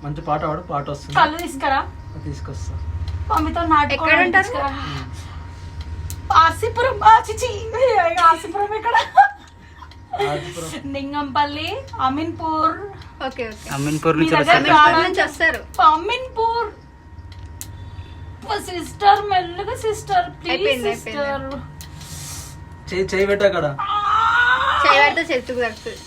మంచి పాట పాడు, పాట వస్తుంది. కళ్ళు తీసుకురా, తీసుకొస్తా. మమ్మీతో నాటుకోవడం. ఆసిపురం, చిచి ఆసిపురం ఇక్కడ, నింగంపల్లి, అమీన్పూర్. ఓకే ఓకే, అమీన్పూర్ నుంచి వస్తారు. అమీన్పూర్ సిస్టర్, మెల్లగా సిస్టర్ ప్లీజ్ సిస్టర్. చేయి పెట్ట అక్కడ, చేయి పెడితే చెట్టుకు తగ్గుతుంది.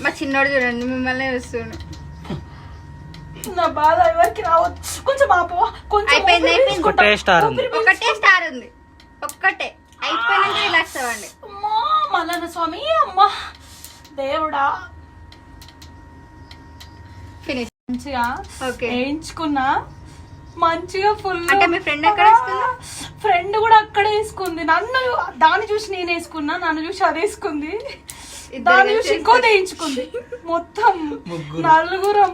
మా చిన్నోడు చూడండి మిమ్మల్ని చూస్తుండు. నా బాధ ఎవరికి రావచ్చు. కొంచెం ఆపో, కొంచెం. అయిపోయింది అయిపోయింది, ఒకటే స్టార్ ఉంది, ఒకటే స్టార్ ఉంది, ఒక్కటే. అయిపోయినాక రిలాక్స్ అవ్వండి. అమ్మా మల్లన్న స్వామి, అమ్మా దేవుడా. ఫినిష్. మంచిగా ఓకే వేయించుకున్నా, మంచిగా ఫుల్. అంటే మీ ఫ్రెండ్ ఎక్కడ వేసుకుందా? ఫ్రెండ్ కూడా అక్కడే వేసుకుంది. నన్ను దాన్ని చూసి నేను వేసుకున్నా, నన్ను చూసి అది వేసుకుంది, దాన్ని చూసి ఇంకో వేయించుకుంది. మొత్తం నలుగురం.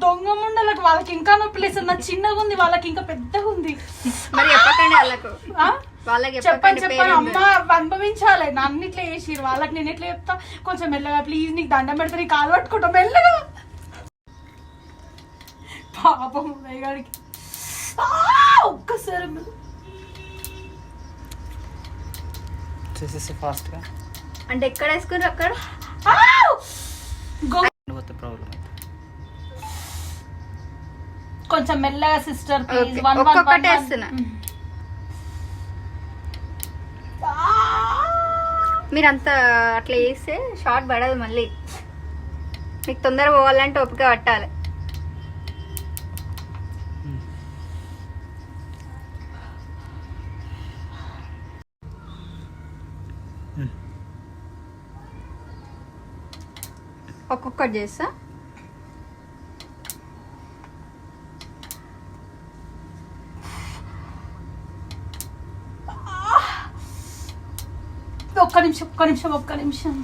దొంగ ముండలకు వాళ్ళకి ఇంకా నొప్పి లేదు. నా చిన్నగా ఉంది, వాళ్ళకి ఇంకా పెద్దగా ఉంది. మరి చెప్పకండి వాళ్ళకి, చెప్పండి అమ్మ అనుభవించాలి. నన్ను ఇట్లా వేసిరు, వాళ్ళకి నేను ఎట్లా చెప్తా. కొంచెం మెల్లగా ప్లీజ్, నీకు దండం పెడతా, నీ కాలు పట్టుకుంటా మెల్లగా. పాపం ఉదయగాడికి ఒక్కసారి ఫాస్ట్ గా. అంటే ఎక్కడ వేసుకున్నారు? అక్కడ ప్రాబ్లం. కొంచెం మెల్లగా సిస్టర్ ప్లీజ్. ఒక్కొక్కటి వేస్తున్నా. మీరు అంత అట్లా వేస్తే షార్ట్ పడదు. మళ్ళీ మీకు తొందర పోవాలంటే ఓపిక పట్టాలి. ఒక్కొక్కటి చేస్తా. ఒక్క నిమిషం, ఒక్క నిమిషం, ఒక్క నిమిషం.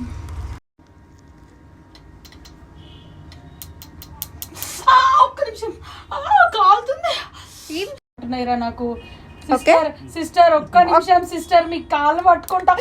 ఒక్క నిమిషం, కాలుతుంది నాకు. సిస్టర్ ఒక్క నిమిషం సిస్టర్, మీ కాళ్ళు పట్టుకుంటా.